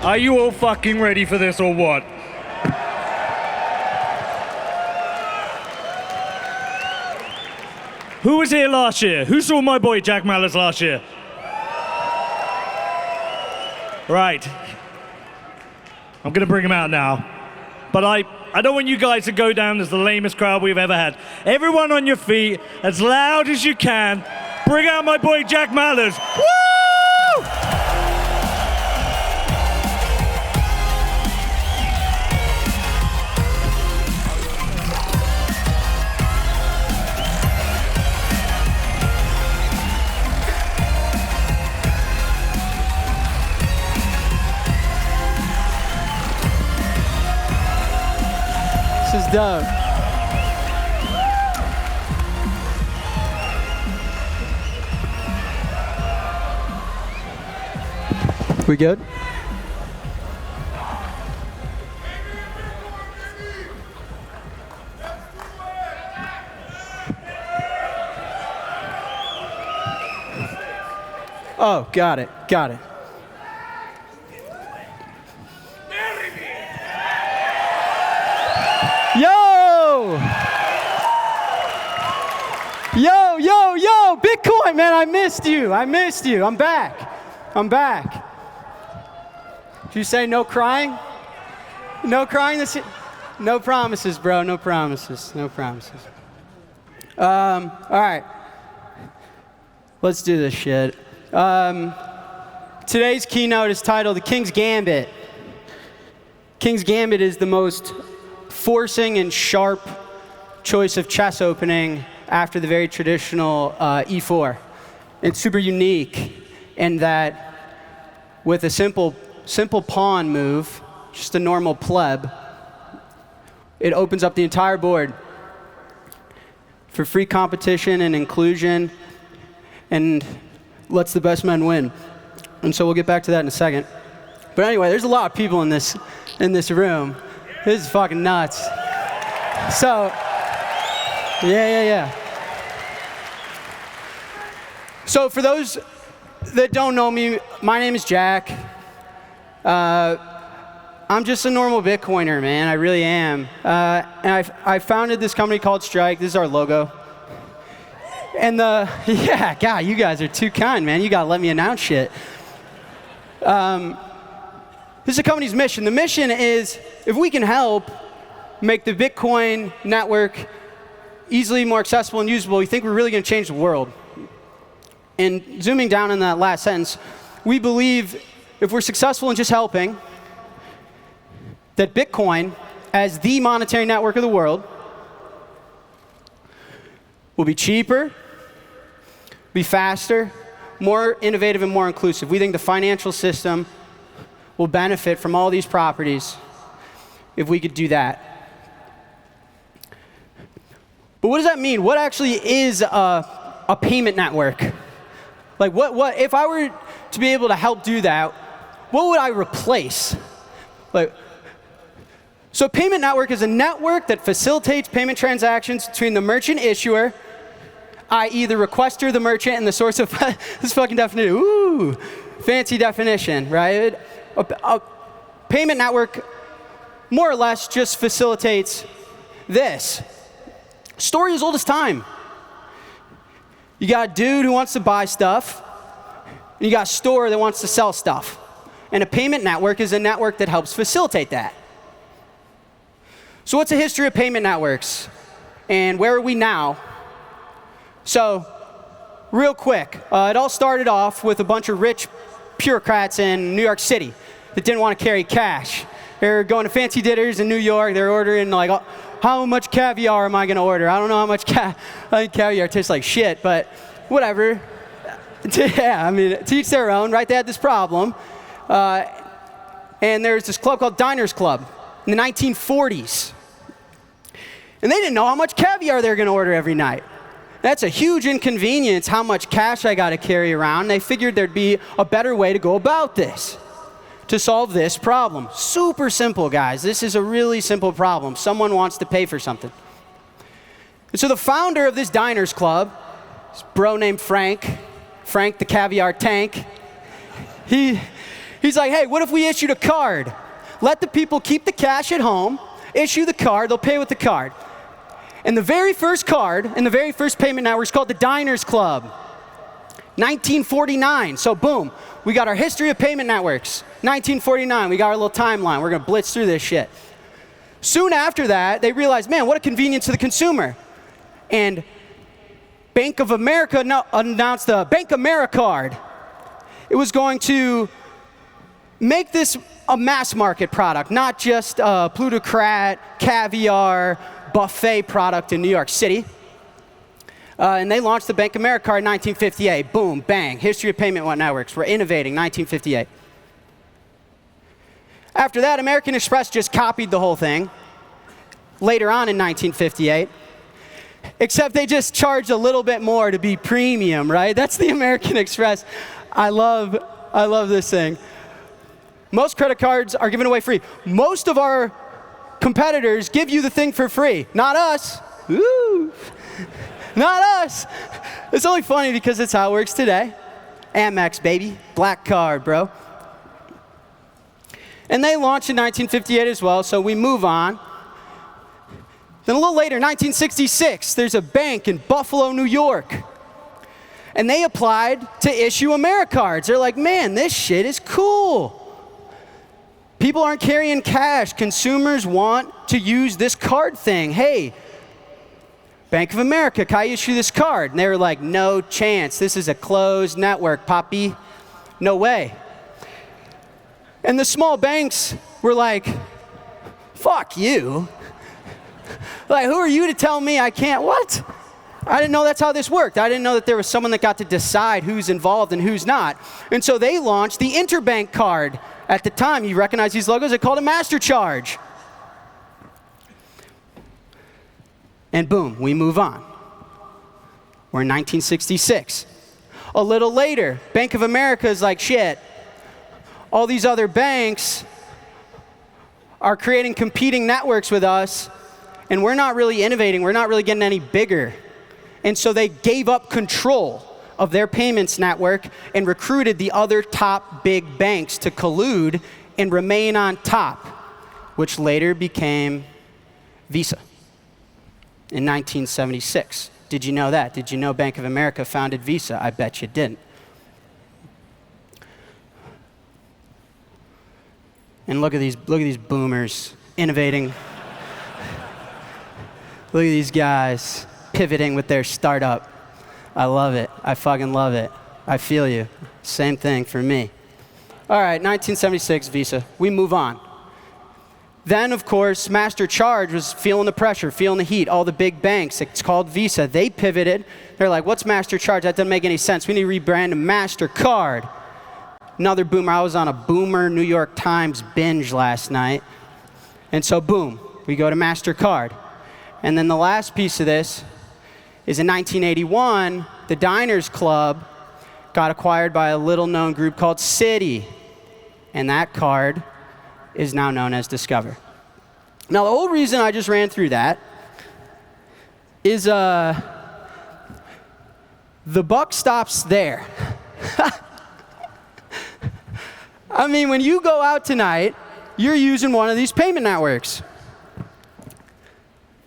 Are you all fucking ready for this or what? Who was here last year? Who saw my boy Jack Mallers last year? Right. I'm gonna bring him out now. But I don't want you guys to go down as the lamest crowd we've ever had. Everyone on your feet, as loud as you can. Bring out my boy Jack Mallers. Woo! This is dope. We good? Oh, got it. Yo, Bitcoin, man, I missed you. I'm back. Did you say no crying? No crying this year? No promises, bro, no promises. All right. Let's do this shit. Today's keynote is titled The King's Gambit. King's Gambit is the most forcing and sharp choice of chess opening after the very traditional e4. It's super unique in that with a simple pawn move, just a normal pleb, it opens up the entire board for free competition and inclusion and lets the best men win. And so we'll get back to that in a second. But anyway, there's a lot of people in this room. This is fucking nuts. So, yeah. So for those that don't know me, my name is Jack. I'm just a normal Bitcoiner, man. I really am. And I founded this company called Strike. This is our logo. And yeah, God, you guys are too kind, man. You gotta let me announce shit. This is the company's mission. The mission is, if we can help make the Bitcoin network easily more accessible and usable, we think we're really gonna change the world. And zooming down on that last sentence, we believe if we're successful in just helping, that Bitcoin, as the monetary network of the world, will be cheaper, be faster, more innovative, and more inclusive. We think the financial system will benefit from all these properties if we could do that. But what does that mean? What actually is a payment network? Like, what if I were to be able to help do that, what would I replace? So a payment network is a network that facilitates payment transactions between the merchant issuer, i.e. the requester, the merchant, and the source of this fucking definition. Ooh, fancy definition, right? A payment network more or less just facilitates this. Story as old as time. You got a dude who wants to buy stuff, and you got a store that wants to sell stuff. And a payment network is a network that helps facilitate that. So what's the history of payment networks? And where are we now? So, real quick, it all started off with a bunch of rich bureaucrats in New York City that didn't want to carry cash. They're going to fancy dinners in New York. They're ordering like, how much caviar am I going to order? I don't know how much I think caviar tastes like shit, but whatever. Yeah, I mean, to each their own, right? They had this problem. And there's this club called Diners Club in the 1940s. And they didn't know how much caviar they were going to order every night. That's a huge inconvenience, how much cash I got to carry around. They figured there'd be a better way to go about this, to solve this problem. Super simple, guys. This is a really simple problem. Someone wants to pay for something. And so the founder of this Diners Club, this bro named Frank the Caviar Tank, he He's like, hey, what if we issued a card? Let the people keep the cash at home, issue the card, they'll pay with the card. And the very first card and the very first payment network is called the Diners Club. 1949, so boom, we got our history of payment networks. 1949, we got our little timeline. We're gonna blitz through this shit. Soon after that, they realized, man, what a convenience to the consumer. And Bank of America announced the Bank Americard. It was going to make this a mass market product, not just a plutocrat, caviar, buffet product in New York City. And they launched the Bank Americard in 1958. Boom, bang, history of payment networks. We're innovating, 1958. After that, American Express just copied the whole thing later on in 1958. Except they just charged a little bit more to be premium, right? That's the American Express. I love this thing. Most credit cards are given away free. Most of our competitors give you the thing for free. Not us. Ooh. Not us. It's only funny because it's how it works today. Amex, baby. Black card, bro. And they launched in 1958 as well, so we move on. Then a little later, 1966, there's a bank in Buffalo, New York. And they applied to issue Americards. They're like, man, this shit is cool. People aren't carrying cash. Consumers want to use this card thing. Hey, Bank of America, can I issue this card? And they were like, no chance. This is a closed network, Poppy. No way. And the small banks were like, fuck you. Like, who are you to tell me I can't? What? I didn't know that's how this worked. I didn't know that there was someone that got to decide who's involved and who's not. And so they launched the Interbank card. At the time, you recognize these logos, they called it MasterCharge. And boom, we move on. We're in 1966. A little later, Bank of America is like, shit, all these other banks are creating competing networks with us, and we're not really innovating, we're not really getting any bigger. And so they gave up control of their payments network and recruited the other top big banks to collude and remain on top, which later became Visa in 1976. Did you know that? Did you know Bank of America founded Visa? I bet you didn't. And look at these boomers innovating. Look at these guys pivoting with their startup. I love it. I fucking love it. I feel you. Same thing for me. All right, 1976 Visa. We move on. Then, of course, MasterCharge was feeling the pressure, feeling the heat. All the big banks, it's called Visa. They pivoted. They're like, what's MasterCharge? That doesn't make any sense. We need to rebrand to MasterCard. Another boomer. I was on a boomer New York Times binge last night. And so, boom, we go to MasterCard. And then the last piece of this is in 1981, the Diners Club got acquired by a little-known group called Citi. And that card is now known as Discover. Now, the whole reason I just ran through that is the buck stops there. I mean, when you go out tonight, you're using one of these payment networks.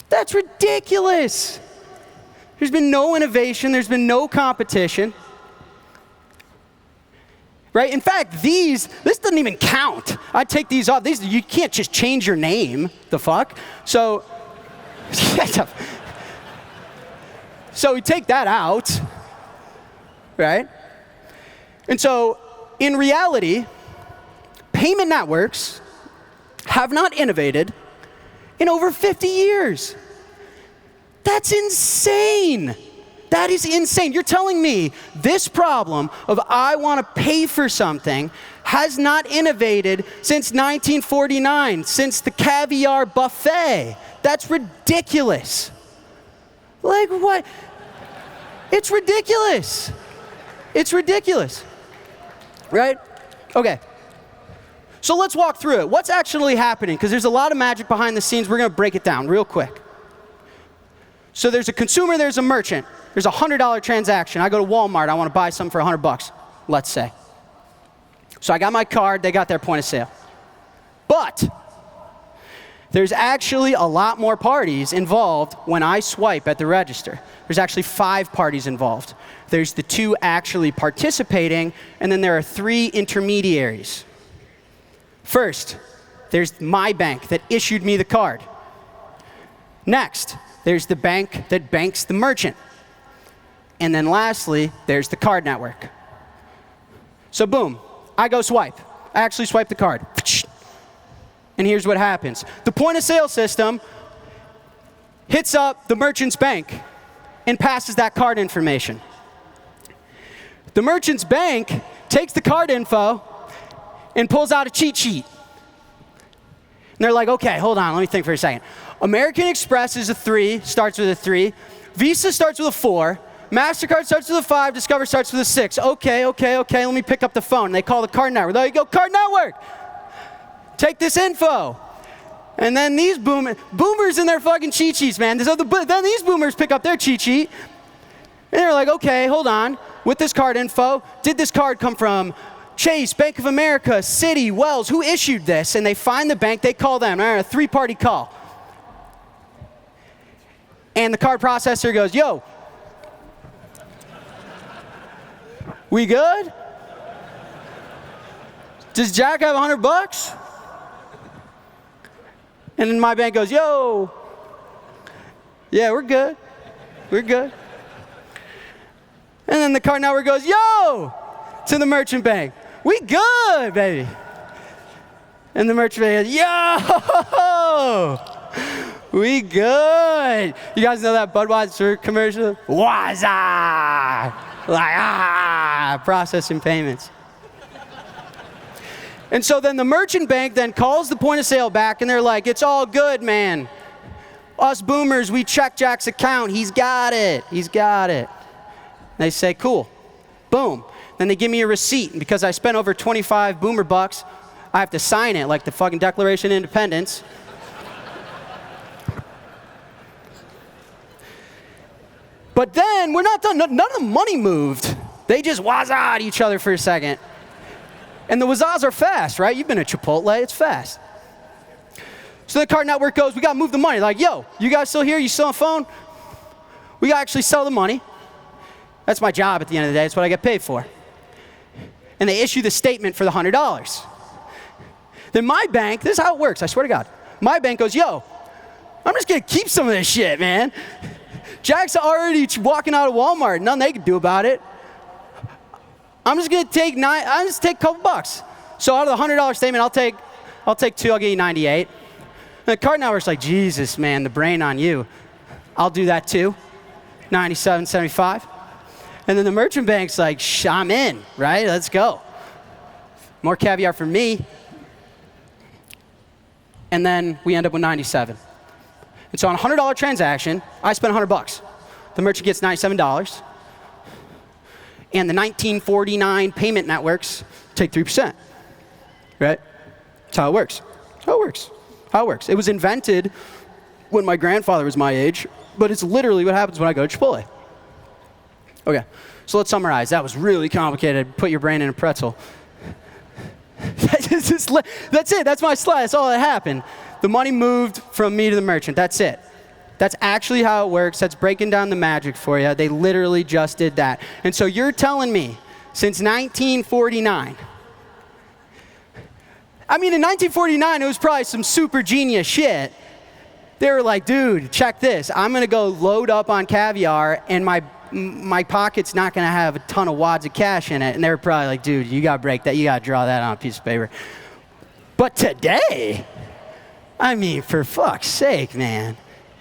That's ridiculous. There's been no innovation. There's been no competition. Right? In fact, this doesn't even count. I take these off. You can't just change your name. The fuck? So we take that out. Right? And so, in reality, payment networks have not innovated in over 50 years. That's insane. That is insane. You're telling me this problem of I want to pay for something has not innovated since 1949, since the caviar buffet. That's ridiculous. Like what? It's ridiculous. It's ridiculous. Right? Okay. So let's walk through it. What's actually happening? Because there's a lot of magic behind the scenes. We're going to break it down real quick. So there's a consumer, there's a merchant. There's a $100 transaction. I go to Walmart, I want to buy something for $100, let's say. So I got my card, they got their point of sale. But there's actually a lot more parties involved when I swipe at the register. There's actually 5 parties involved. There's the 2 actually participating, and then there are 3 intermediaries. First, there's my bank that issued me the card. Next, there's the bank that banks the merchant. And then lastly, there's the card network. So boom, I go swipe. I actually swipe the card. And here's what happens. The point of sale system hits up the merchant's bank and passes that card information. The merchant's bank takes the card info and pulls out a cheat sheet. And they're like, okay, hold on, let me think for a second. American Express is a 3, starts with a 3. Visa starts with a 4. MasterCard starts with a 5. Discover starts with a 6. Okay, let me pick up the phone. They call the card network. There you go, card network. Take this info. And then these boomers in their fucking cheat sheets, man. Then these boomers pick up their cheat sheet. And they're like, okay, hold on. With this card info, did this card come from Chase, Bank of America, Citi, Wells? Who issued this? And they find the bank, they call them. All right, a 3-party call. And the card processor goes, yo, we good? Does Jack have $100? And then my bank goes, yo, yeah, we're good. We're good. And then the card network goes, yo, to the merchant bank. We good, baby. And the merchant bank goes, yo, we good. You guys know that Budweiser commercial? Waza! Like, processing payments. And so then the merchant bank then calls the point of sale back and they're like, it's all good, man. Us boomers, we checked Jack's account. He's got it. He's got it. They say, cool. Boom. Then they give me a receipt. And because I spent over 25 boomer bucks, I have to sign it like the fucking Declaration of Independence. But then we're not done. None of the money moved. They just wazzaed each other for a second. And the wazzas are fast, right? You've been at Chipotle. It's fast. So the card network goes, we got to move the money. Like, yo, you guys still here? You still on the phone? We got to actually sell the money. That's my job at the end of the day. It's what I get paid for. And they issue the statement for the $100. Then my bank, this is how it works, I swear to God. My bank goes, yo, I'm just going to keep some of this shit, man. Jack's already walking out of Walmart. Nothing they can do about it. I'm just going to take a couple bucks. So out of the $100 statement, I'll take 2. I'll give you 98. And the card network's like, Jesus, man, the brain on you. I'll do that too. 97.75. And then the merchant bank's like, I'm in, right? Let's go. More caviar for me. And then we end up with 97. And so on a $100 transaction, I spent $100. The merchant gets $97. And the 1949 payment networks take 3%, right? That's how it works. How it works. It was invented when my grandfather was my age, but it's literally what happens when I go to Chipotle. Okay, so let's summarize. That was really complicated. Put your brain in a pretzel. That's it. That's my slide. That's all that happened. The money moved from me to the merchant. That's it. That's actually how it works. That's breaking down the magic for you. They literally just did that. And so you're telling me since 1949, I mean, in 1949, it was probably some super genius shit. They were like, dude, check this. I'm going to go load up on caviar, and my pocket's not going to have a ton of wads of cash in it. And they were probably like, dude, you got to break that. You got to draw that on a piece of paper. But today, I mean, for fuck's sake, man.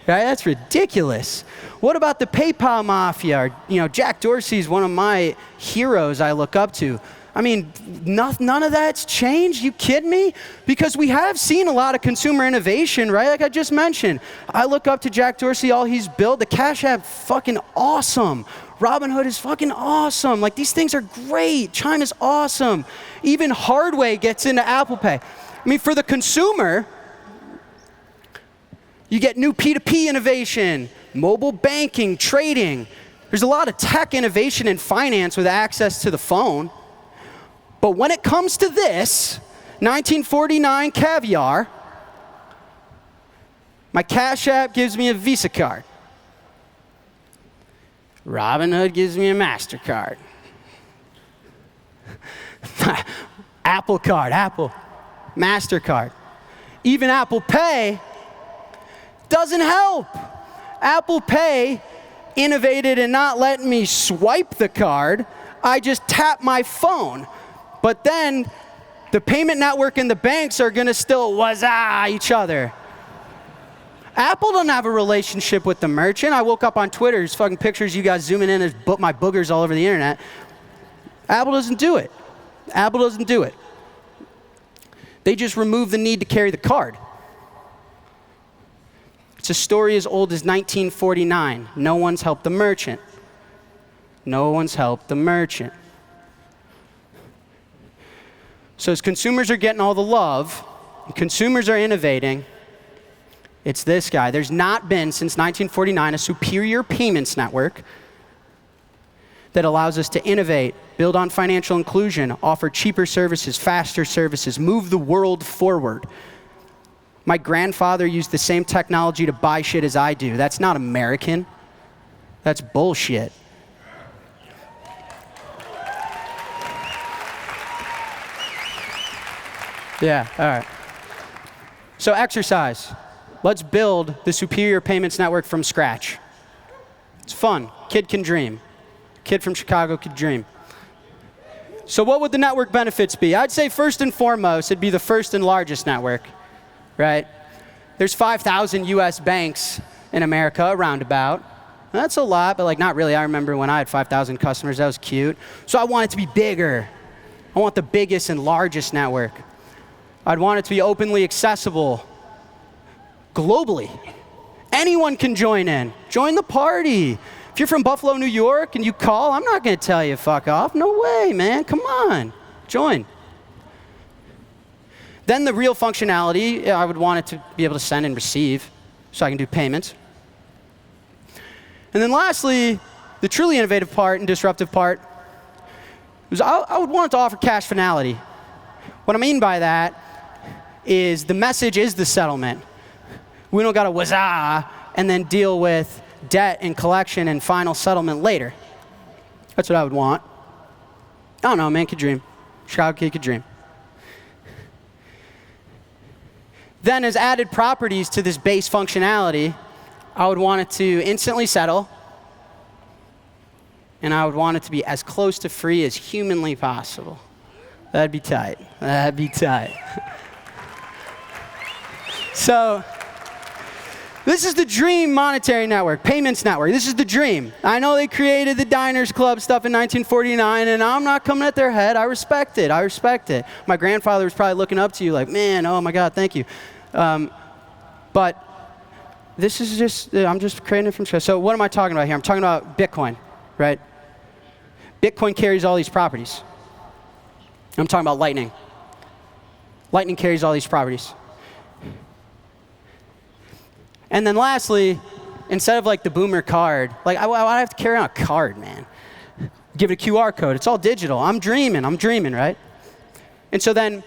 Right? That's ridiculous. What about the PayPal mafia? Jack Dorsey's one of my heroes I look up to. I mean, none of that's changed? You kidding me? Because we have seen a lot of consumer innovation, right? Like I just mentioned. I look up to Jack Dorsey, all he's built. The Cash App, fucking awesome. Robinhood is fucking awesome. Like, these things are great. Chime is awesome. Even Hardway gets into Apple Pay. I mean, for the consumer, you get new P2P innovation, mobile banking, trading. There's a lot of tech innovation in finance with access to the phone. But when it comes to this, 1949 caviar, my Cash App gives me a Visa card. Robinhood gives me a MasterCard. Apple Card, Apple, MasterCard. Even Apple Pay doesn't help. Apple Pay innovated in not letting me swipe the card. I just tap my phone. But then the payment network and the banks are going to still wazah each other. Apple doesn't have a relationship with the merchant. I woke up on Twitter, there's fucking pictures you guys zooming in, there's my boogers all over the internet. Apple doesn't do it. Apple doesn't do it. They just remove the need to carry the card. It's a story as old as 1949. No one's helped the merchant. No one's helped the merchant. So as consumers are getting all the love, and consumers are innovating, it's this guy. There's not been, since 1949, a superior payments network that allows us to innovate, build on financial inclusion, offer cheaper services, faster services, move the world forward. My grandfather used the same technology to buy shit as I do. That's not American. That's bullshit. Yeah, all right. So exercise. Let's build the superior payments network from scratch. It's fun. Kid can dream. Kid from Chicago could dream. So what would the network benefits be? I'd say first and foremost, it'd be the first and largest network, right? There's 5,000 US banks in America, around about. That's a lot, but like not really. I remember when I had 5,000 customers, that was cute. So I want it to be bigger. I want the biggest and largest network. I'd want it to be openly accessible globally. Anyone can join in. Join the party. If you're from Buffalo, New York, and you call, I'm not going to tell you fuck off. No way, man. Come on. Join. Then the real functionality, I would want it to be able to send and receive so I can do payments. And then lastly, the truly innovative part and disruptive part is I would want it to offer cash finality. What I mean by that is the message is the settlement. We don't got to wazah and then deal with debt and collection and final settlement later. That's what I would want. I don't know, man could dream. Chicago kid could dream. Then as added properties to this base functionality, I would want it to instantly settle, and I would want it to be as close to free as humanly possible. That'd be tight. That'd be tight. So this is the dream monetary network, payments network. This is the dream. I know they created the Diners Club stuff in 1949, and I'm not coming at their head. I respect it. I respect it. My grandfather was probably looking up to you like, man, oh my God, thank you. But this is just, I'm just creating it from scratch. So what am I talking about here? I'm talking about Bitcoin, right? Bitcoin carries all these properties. I'm talking about Lightning. Lightning carries all these properties. And then lastly, instead of like the boomer card, like I have to carry on a card, man. Give it a QR code. It's all digital. I'm dreaming, right? And so then,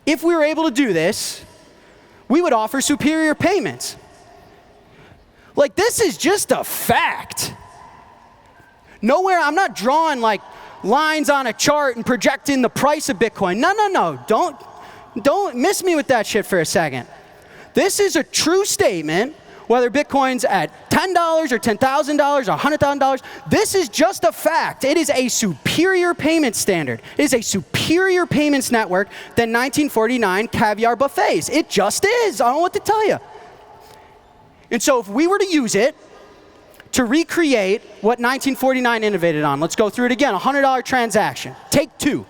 if we were able to do this, we would offer superior payments. Like this is just a fact. Nowhere, I'm not drawing like lines on a chart and projecting the price of Bitcoin. No. Don't miss me with that shit for a second. This is a true statement, whether Bitcoin's at $10 or $10,000 or $100,000. This is just a fact. It is a superior payment standard. It is a superior payments network than 1949 caviar buffets. It just is. I don't know what to tell you. And so if we were to use it to recreate what 1949 innovated on, let's go through it again. $100 transaction. Take two.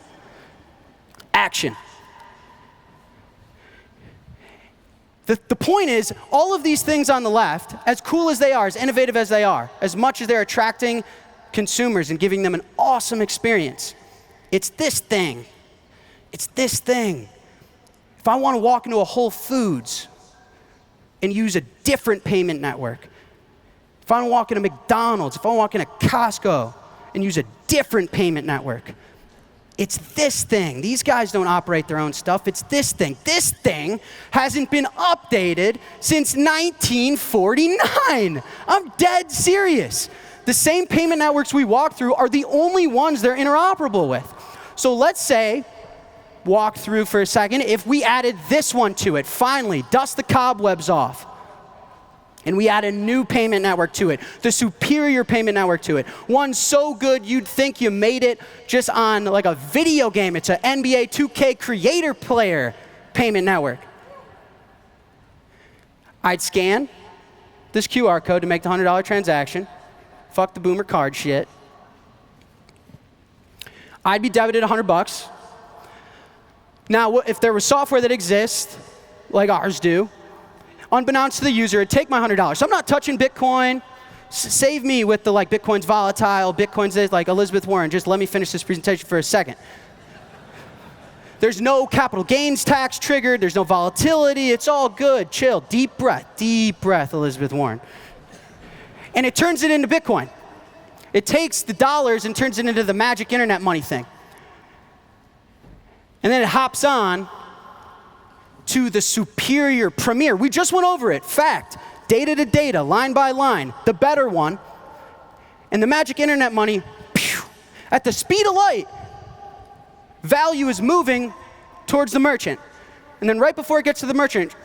Action. The point is, all of these things on the left, as cool as they are, as innovative as they are, as much as they're attracting consumers and giving them an awesome experience, it's this thing. It's this thing. If I want to walk into a Whole Foods and use a different payment network, if I want to walk into McDonald's, if I want to walk into Costco and use a different payment network, It's this thing. These guys don't operate their own stuff. It's this thing. This thing hasn't been updated since 1949. I'm dead serious. The same payment networks we walk through are the only ones they're interoperable with. So let's say, walk through for a second, if we added this one to it, finally, dust the cobwebs off, and we add a new payment network to it, the superior payment network to it. One so good you'd think you made it just on like a video game. It's an NBA 2K creator player payment network. I'd scan this QR code to make the $100 transaction. Fuck the Boomer card shit. I'd be debited $100. Now, if there was software that exists, like ours do, unbeknownst to the user, it'd take my $100. So I'm not touching Bitcoin. Save me with the like Bitcoin's volatile, Bitcoin's this, like Elizabeth Warren. Just let me finish this presentation for a second. There's no capital gains tax triggered. There's no volatility. It's all good. Chill. Deep breath, Elizabeth Warren. And it turns it into Bitcoin. It takes the dollars and turns it into the magic internet money thing. And then it hops on to the superior premier. We just went over it. Fact. Data to data, line by line. The better one. And the magic internet money, pew, at the speed of light, value is moving towards the merchant. And then right before it gets to the merchant,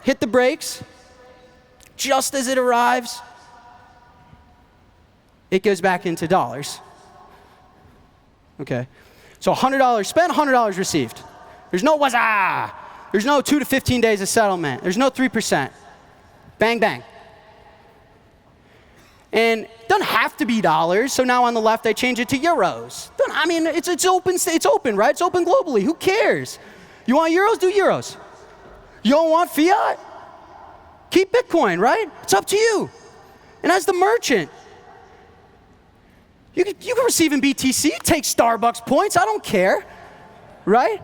hit the brakes. Just as it arrives, it goes back into dollars. Okay. So $100 spent, $100 received. There's no wazah. There's no 2 to 15 days of settlement. There's no 3%. Bang, bang. And it doesn't have to be dollars. So now on the left, they change it to euros. I mean, it's open, right? It's open globally. Who cares? You want euros? Do euros. You don't want fiat? Keep Bitcoin, right? It's up to you. And as the merchant, you can receive in BTC, take Starbucks points, I don't care, right?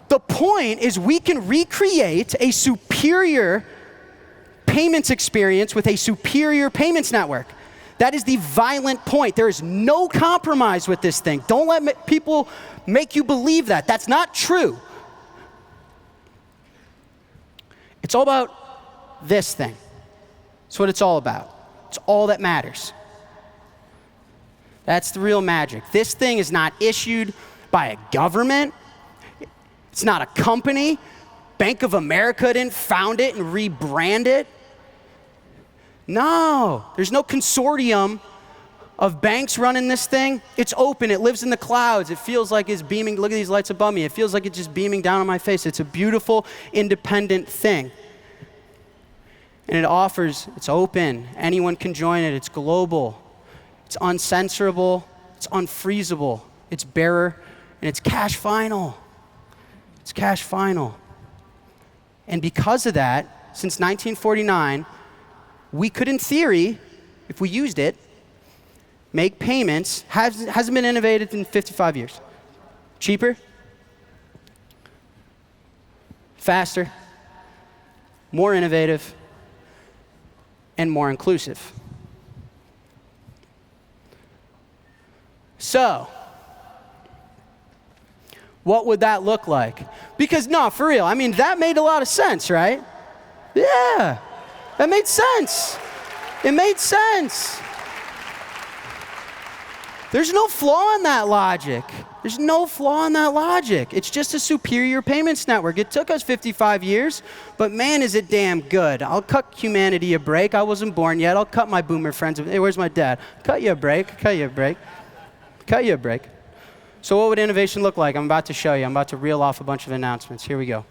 The point is we can recreate a superior payments experience with a superior payments network. That is the violent point. There is no compromise with this thing. Don't let people make you believe that. That's not true. It's all about this thing. It's what it's all about. It's all that matters. That's the real magic. This thing is not issued by a government. It's not a company. Bank of America didn't found it and rebrand it. No, there's no consortium of banks running this thing. It's open, it lives in the clouds. It feels like it's beaming. Look at these lights above me. It feels like it's just beaming down on my face. It's a beautiful, independent thing. And it offers, it's open. Anyone can join it. It's global. It's uncensorable. It's unfreezable. It's bearer, and it's cash final. It's cash final. And because of that, since 1949, we could, in theory, if we used it, make payments. Hasn't been innovated in 55 years. Cheaper, faster, more innovative, and more inclusive. So, what would that look like? Because, no, for real, I mean, that made a lot of sense, right? Yeah, that made sense. It made sense. There's no flaw in that logic. There's no flaw in that logic. It's just a superior payments network. It took us 55 years, but man, is it damn good. I'll cut humanity a break. I wasn't born yet. I'll cut my boomer friends. Hey, where's my dad? Cut you a break. Cut you a break. Cut you a break. So what would innovation look like? I'm about to show you. I'm about to reel off a bunch of announcements. Here we go.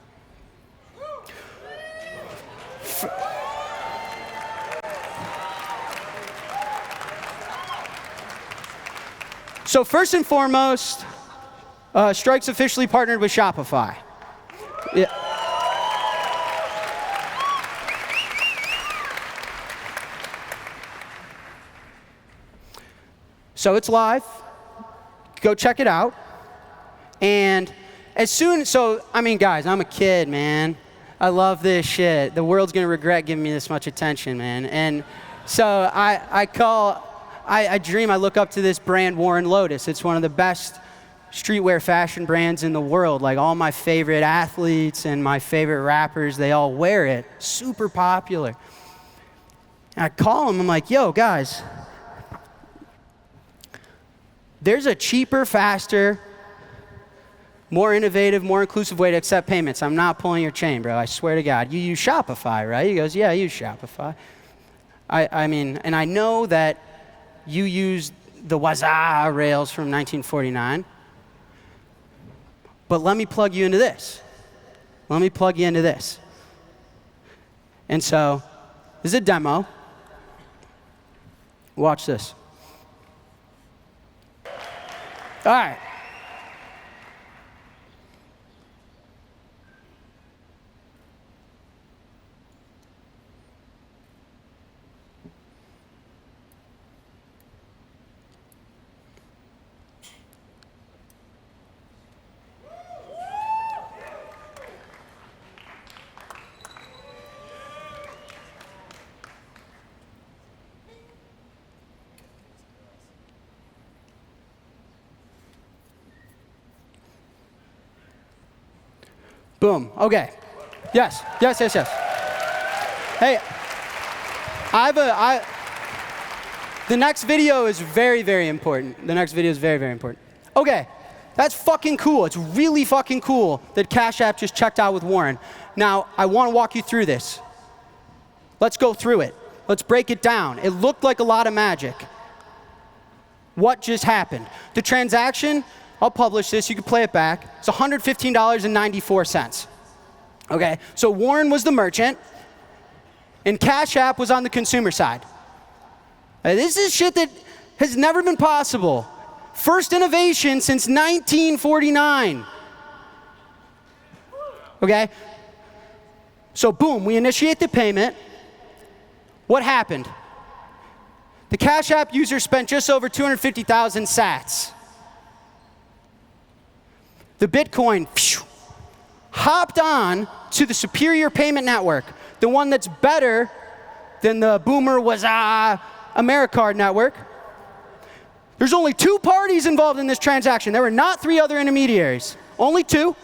So first and foremost, Strike's officially partnered with Shopify. Yeah. So it's live. Go check it out. And as soon, I mean, guys, I'm a kid, man. I love this shit. The world's gonna regret giving me this much attention, man. And so I I dream, I look up to this brand, Warren Lotus. It's one of the best streetwear fashion brands in the world. Like all my favorite athletes and my favorite rappers, they all wear it. Super popular. And I call them, I'm like, yo, guys, there's a cheaper, faster, more innovative, more inclusive way to accept payments. I'm not pulling your chain, bro. I swear to God. You use Shopify, right? He goes, yeah, I use Shopify. I mean, and I know that you use the Waza rails from 1949, but let me plug you into this. Let me plug you into this. And so, this is a demo. Watch this. All right. Boom. Okay. Yes. Yes. Yes. Yes. Hey, the next video is very, very important. The next video is very, very important. Okay. That's fucking cool. It's really fucking cool that Cash App just checked out with Warren. Now, I want to walk you through this. Let's go through it. Let's break it down. It looked like a lot of magic. What just happened? The transaction, I'll publish this, you can play it back. It's $115.94. Okay, so Warren was the merchant, and Cash App was on the consumer side. This is shit that has never been possible. First innovation since 1949. Okay, so boom, we initiate the payment. What happened? The Cash App user spent just over 250,000 sats. The Bitcoin hopped on to the superior payment network, the one that's better than the Boomer Waza Americard network. There's only 2 parties involved in this transaction. There were not 3 other intermediaries, only 2.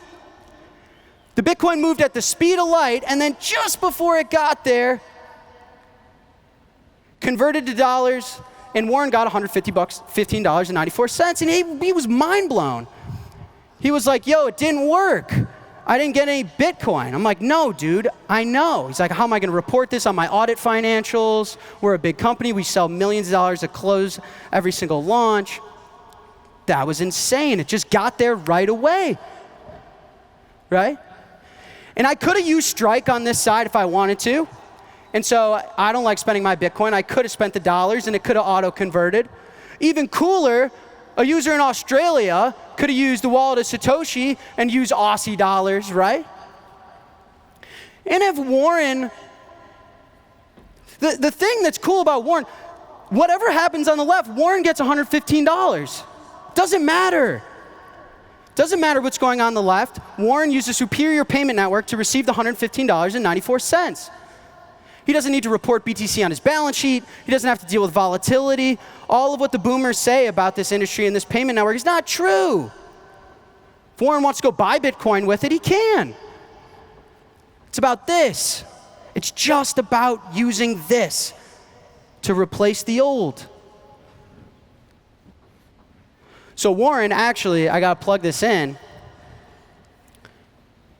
The Bitcoin moved at the speed of light, and then just before it got there, converted to dollars, and Warren got $115.94, and he was mind blown. He was like, yo, it didn't work. I didn't get any Bitcoin. I'm like, no, dude, I know. He's like, how am I going to report this on my audit financials? We're a big company. We sell millions of dollars of clothes every single launch. That was insane. It just got there right away, right? And I could have used Strike on this side if I wanted to. And so I don't like spending my Bitcoin. I could have spent the dollars, and it could have auto-converted. Even cooler, a user in Australia could have used the wallet of Satoshi and used Aussie dollars, right? And if Warren, the thing that's cool about Warren, whatever happens on the left, Warren gets $115. Doesn't matter. Doesn't matter what's going on the left. Warren used a superior payment network to receive the $115.94. He doesn't need to report BTC on his balance sheet. He doesn't have to deal with volatility. All of what the boomers say about this industry and this payment network is not true. If Warren wants to go buy Bitcoin with it, he can. It's about this. It's just about using this to replace the old. So Warren, actually, I got to plug this in.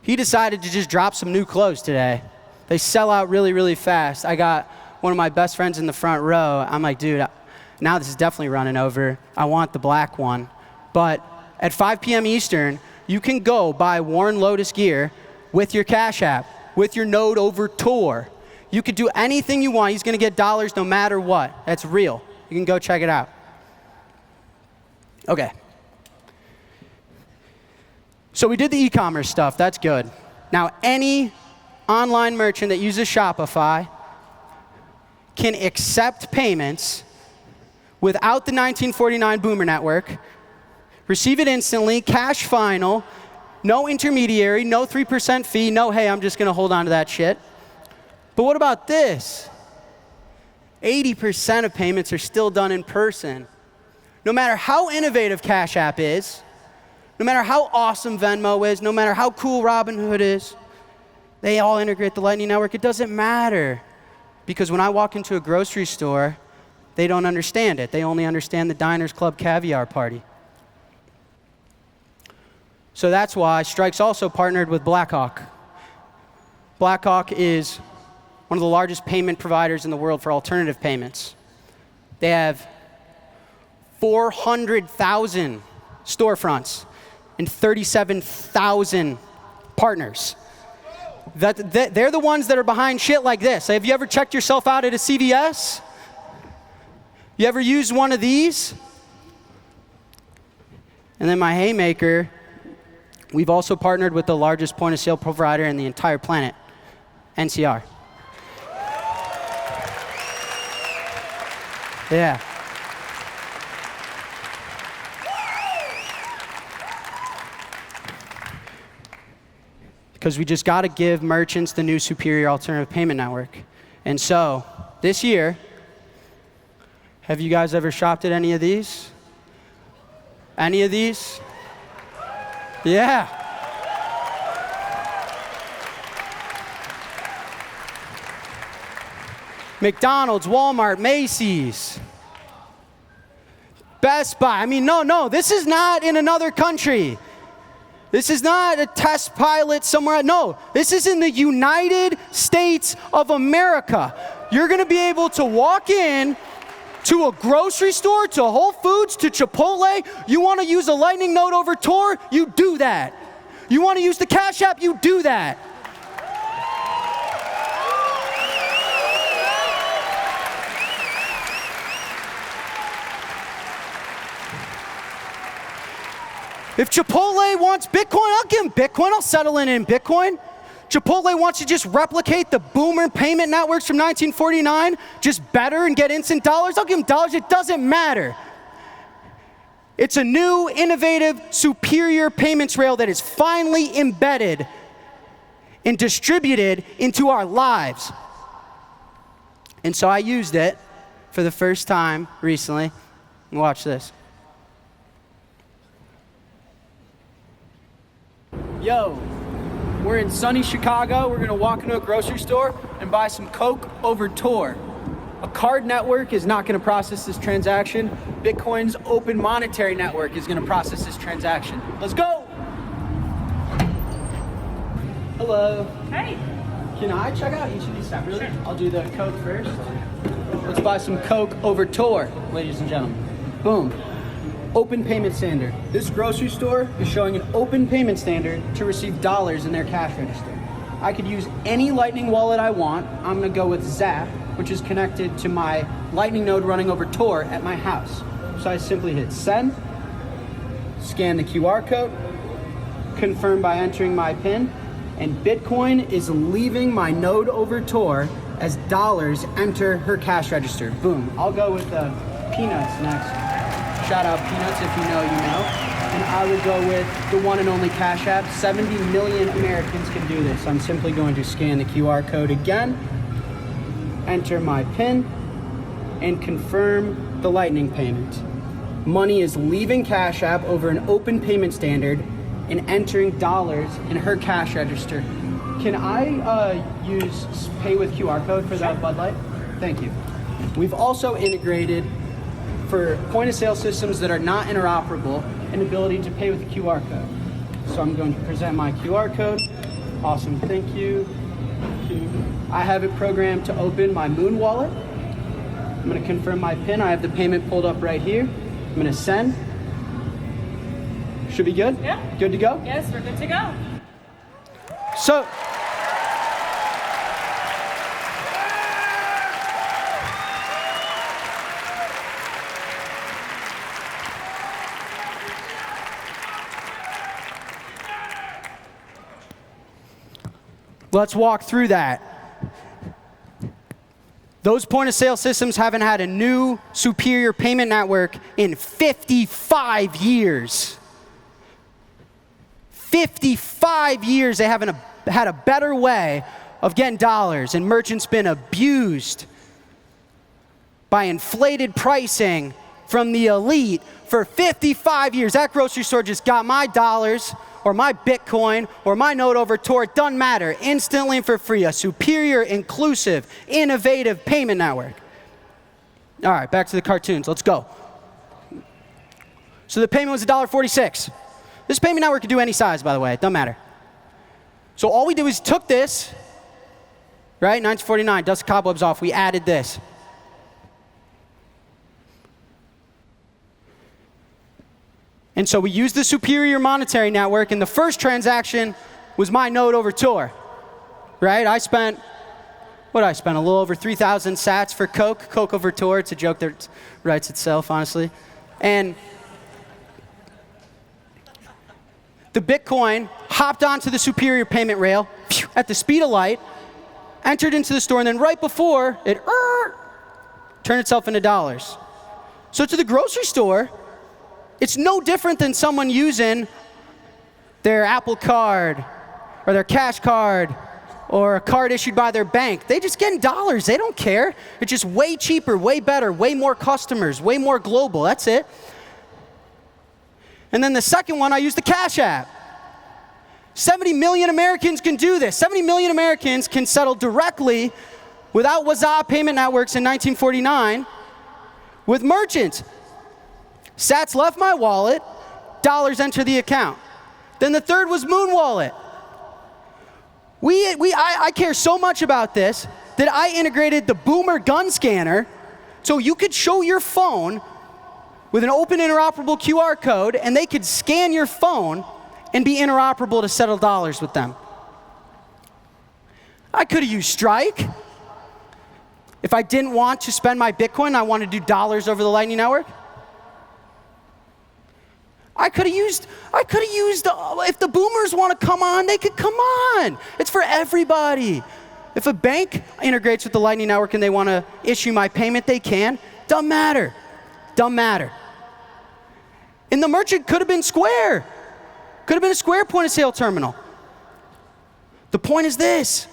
He decided to just drop some new clothes today. They sell out really, really fast. I got one of my best friends in the front row. I'm like, dude, now this is definitely running over. I want the black one. But at 5 p.m. Eastern, you can go buy Warren Lotus gear with your Cash App, with your Node over Tor. You could do anything you want. He's going to get dollars no matter what. That's real. You can go check it out. Okay. So we did the e-commerce stuff. That's good. Now, any online merchant that uses Shopify can accept payments without the 1949 Boomer network, receive it instantly, cash final, no intermediary, no 3% fee, no, hey, I'm just going to hold on to that shit. But what about this? 80% of payments are still done in person. No matter how innovative Cash App is, no matter how awesome Venmo is, no matter how cool Robinhood is, they all integrate the Lightning Network. It doesn't matter. Because when I walk into a grocery store, they don't understand it. They only understand the Diners Club caviar party. So that's why Strike's also partnered with Blackhawk. Blackhawk is one of the largest payment providers in the world for alternative payments. They have 400,000 storefronts and 37,000 partners. They're the ones that are behind shit like this. Have you ever checked yourself out at a CVS? You ever used one of these? And then my haymaker, we've also partnered with the largest point of sale provider in the entire planet, NCR. Yeah. Because we just got to give merchants the new superior alternative payment network. And so, this year, have you guys ever shopped at any of these? Any of these? Yeah. McDonald's, Walmart, Macy's, Best Buy. I mean, no, this is not in another country. This is not a test pilot somewhere. No, this is in the United States of America. You're going to be able to walk in to a grocery store, to Whole Foods, to Chipotle. You want to use a Lightning node over Tor? You do that. You want to use the Cash App? You do that. If Chipotle wants Bitcoin, I'll give them Bitcoin. I'll settle in Bitcoin. Chipotle wants to just replicate the boomer payment networks from 1949, just better and get instant dollars. I'll give them dollars. It doesn't matter. It's a new, innovative, superior payments rail that is finally embedded and distributed into our lives. And so I used it for the first time recently. Watch this. Yo, we're in sunny Chicago. We're gonna walk into a grocery store and buy some Coke over Tor. A card network is not gonna process this transaction. Bitcoin's open monetary network is gonna process this transaction. Let's go! Hello. Hey. Can I check out each of these separately? Sure. I'll do the Coke first. Let's buy some Coke over Tor, ladies and gentlemen. Boom. Open payment standard. This grocery store is showing an open payment standard to receive dollars in their cash register. I could use any Lightning wallet I want. I'm gonna go with Zap, which is connected to my Lightning node running over Tor at my house. So I simply hit send, scan the QR code, confirm by entering my PIN, and Bitcoin is leaving my node over Tor as dollars enter her cash register. Boom. I'll go with Peanuts next. Shout out Peanuts, if you know, you know. And I would go with the one and only Cash App. 70 million Americans can do this. I'm simply going to scan the QR code again, enter my PIN, and confirm the Lightning payment. Money is leaving Cash App over an open payment standard and entering dollars in her cash register. Can I use pay with QR code for that Bud Light? Thank you. We've also integrated for point of sale systems that are not interoperable, an ability to pay with a QR code. So I'm going to present my QR code. Awesome, thank you. I have it programmed to open my Moon wallet. I'm gonna confirm my PIN. I have the payment pulled up right here. I'm gonna send. Should be good? Yeah. Good to go? Yes, we're good to go. So, let's walk through that. Those point of sale systems haven't had a new superior payment network in 55 years. 55 years they haven't had a better way of getting dollars, and merchants been abused by inflated pricing from the elite for 55 years. That grocery store just got my dollars or my Bitcoin or my note over Tor. It doesn't matter. Instantly and for free. A superior, inclusive, innovative payment network. All right, back to the cartoons. Let's go. So the payment was $1.46. This payment network could do any size, by the way. It doesn't matter. So all we did was took this, right? 1949, dust the cobwebs off. We added this. And so we used the superior monetary network, and the first transaction was my node over Tor, right? I spent a little over 3,000 sats for Coke over Tor. It's a joke that writes itself, honestly. And the Bitcoin hopped onto the superior payment rail at the speed of light, entered into the store, and then right before it turned itself into dollars. So to the grocery store, it's no different than someone using their Apple Card or their Cash Card or a card issued by their bank. They just get dollars. They don't care. It's just way cheaper, way better, way more customers, way more global. That's it. And then the second one, I use the Cash App. 70 million Americans can do this. 70 million Americans can settle directly without Waza payment networks in 1949 with merchants. Sats left my wallet, dollars enter the account. Then the third was Moon Wallet. I care so much about this that I integrated the Boomer gun scanner so you could show your phone with an open interoperable QR code and they could scan your phone and be interoperable to settle dollars with them. I could have used Strike. If I didn't want to spend my Bitcoin, I wanted to do dollars over the Lightning Network. I could have used, if the boomers want to come on, they could come on. It's for everybody. If a bank integrates with the Lightning Network and they want to issue my payment, they can. Doesn't matter. Doesn't matter. And the merchant could have been Square. Could have been a Square point of sale terminal. The point is this.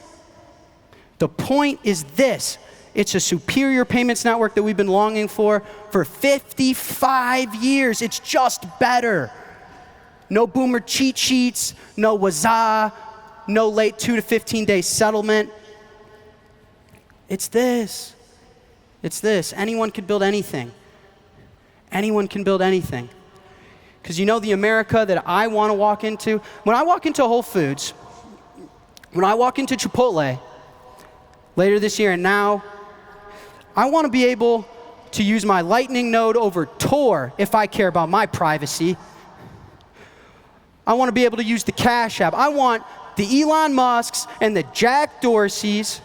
The point is this. It's a superior payments network that we've been longing for 55 years. It's just better. No boomer cheat sheets, no Waza, no late 2 to 15 day settlement. It's this. It's this. Anyone can build anything. Anyone can build anything. Because you know the America that I want to walk into? When I walk into Whole Foods, when I walk into Chipotle later this year and now, I want to be able to use my Lightning node over Tor if I care about my privacy. I want to be able to use the Cash App. I want the Elon Musks and the Jack Dorseys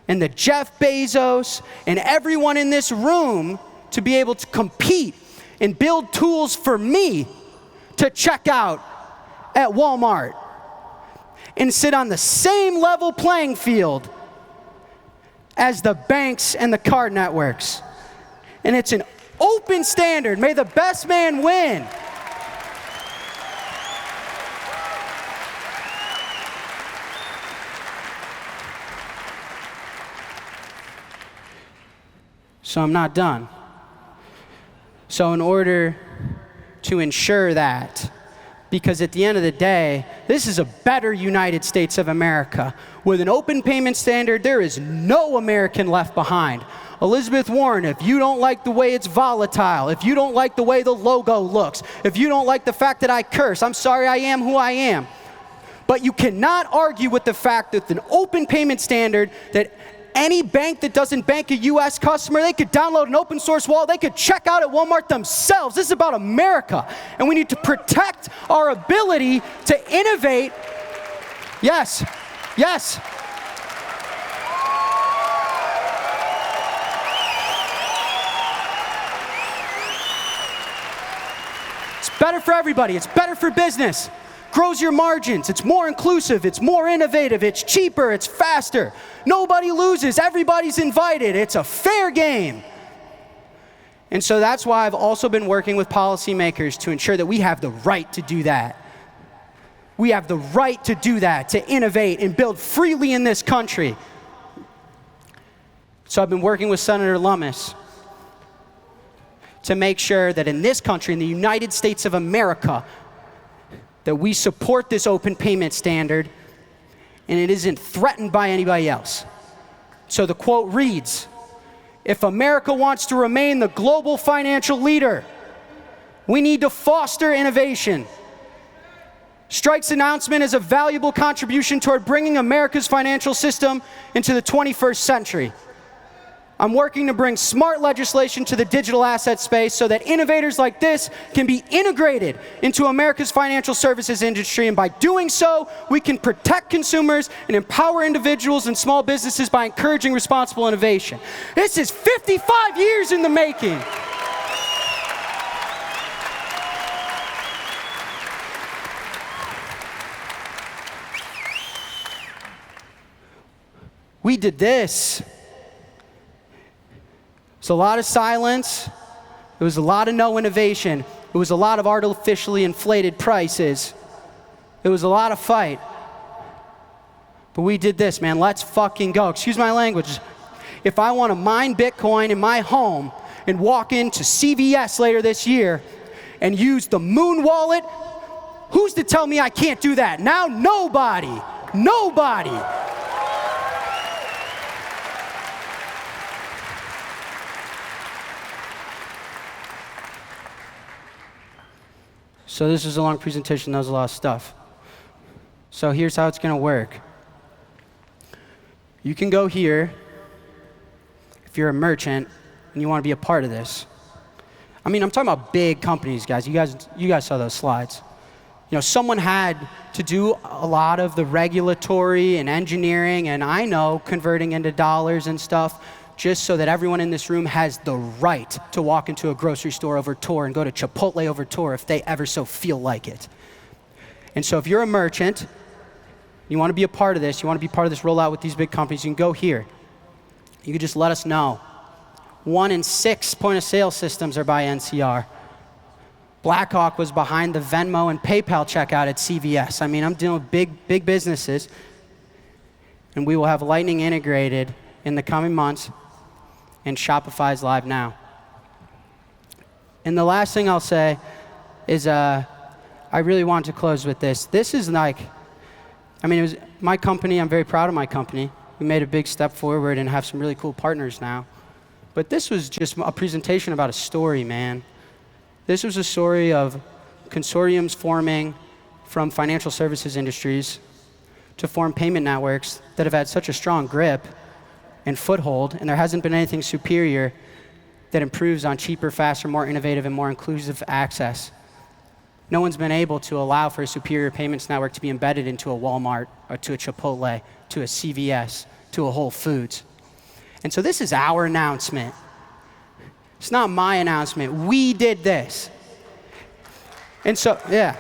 and the Jeff Bezos and everyone in this room to be able to compete and build tools for me to check out at Walmart and sit on the same level playing field as the banks and the card networks. And it's an open standard. May the best man win. So I'm not done. So in order to ensure that, because at the end of the day, this is a better United States of America. With an open payment standard, there is no American left behind. Elizabeth Warren, if you don't like the way it's volatile, if you don't like the way the logo looks, if you don't like the fact that I curse, I'm sorry, I am who I am. But you cannot argue with the fact that an open payment standard that any bank that doesn't bank a US customer, they could download an open source wallet, they could check out at Walmart themselves. This is about America. And we need to protect our ability to innovate. Yes, yes. It's better for everybody. It's better for business. Grows your margins. It's more inclusive. It's more innovative. It's cheaper. It's faster. Nobody loses. Everybody's invited. It's a fair game. And so that's why I've also been working with policymakers to ensure that we have the right to do that. We have the right to do that, to innovate and build freely in this country. So I've been working with Senator Lummis to make sure that in this country, in the United States of America, that we support this open payment standard and it isn't threatened by anybody else. So the quote reads, "If America wants to remain the global financial leader, we need to foster innovation. Stripe's announcement is a valuable contribution toward bringing America's financial system into the 21st century. I'm working to bring smart legislation to the digital asset space so that innovators like this can be integrated into America's financial services industry, and by doing so, we can protect consumers and empower individuals and small businesses by encouraging responsible innovation." This is 55 years in the making. We did this. It's a lot of silence. It was a lot of no innovation. It was a lot of artificially inflated prices. It was a lot of fight. But we did this, man. Let's fucking go. Excuse my language. If I want to mine Bitcoin in my home and walk into CVS later this year and use the Moon wallet, who's to tell me I can't do that? Now, nobody. Nobody. So this is a long presentation, that was a lot of stuff. So here's how it's gonna work. You can go here if you're a merchant and you wanna be a part of this. I mean, I'm talking about big companies, guys. You guys saw those slides. You know, someone had to do a lot of the regulatory and engineering, and I know converting into dollars and stuff, just so that everyone in this room has the right to walk into a grocery store over Tor and go to Chipotle over Tor if they ever so feel like it. And so if you're a merchant, you want to be a part of this, you want to be part of this rollout with these big companies, you can go here. You can just let us know. 1 in 6 point-of-sale systems are by NCR. Blackhawk was behind the Venmo and PayPal checkout at CVS. I mean, I'm dealing with big businesses, and we will have Lightning integrated in the coming months, and Shopify's live now. And the last thing I'll say is I really want to close with this. This is like, I mean, it was my company. I'm very proud of my company. We made a big step forward and have some really cool partners now. But this was just a presentation about a story, man. This was a story of consortiums forming from financial services industries to form payment networks that have had such a strong grip and foothold, and there hasn't been anything superior that improves on cheaper, faster, more innovative, and more inclusive access. No one's been able to allow for a superior payments network to be embedded into a Walmart, or to a Chipotle, to a CVS, to a Whole Foods. And so this is our announcement. It's not my announcement. We did this. And so, yeah.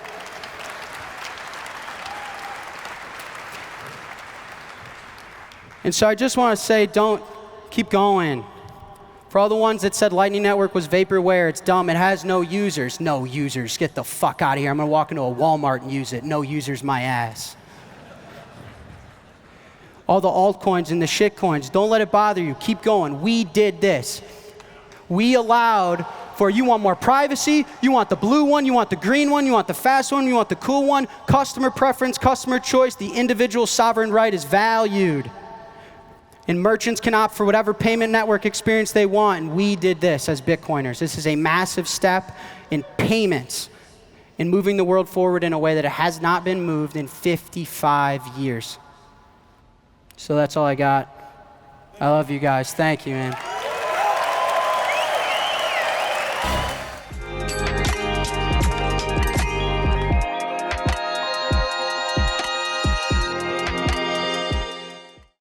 And so I just want to say, don't keep going. For all the ones that said Lightning Network was vaporware, it's dumb, it has no users. No users, get the fuck out of here. I'm gonna walk into a Walmart and use it. No users, my ass. All the altcoins and the shit coins, don't let it bother you, keep going. We did this. We allowed for, you want more privacy, you want the blue one, you want the green one, you want the fast one, you want the cool one, customer preference, customer choice, the individual sovereign right is valued. And merchants can opt for whatever payment network experience they want, and we did this as Bitcoiners. This is a massive step in payments, in moving the world forward in a way that it has not been moved in 55 years. So that's all I got. I love you guys. Thank you, man.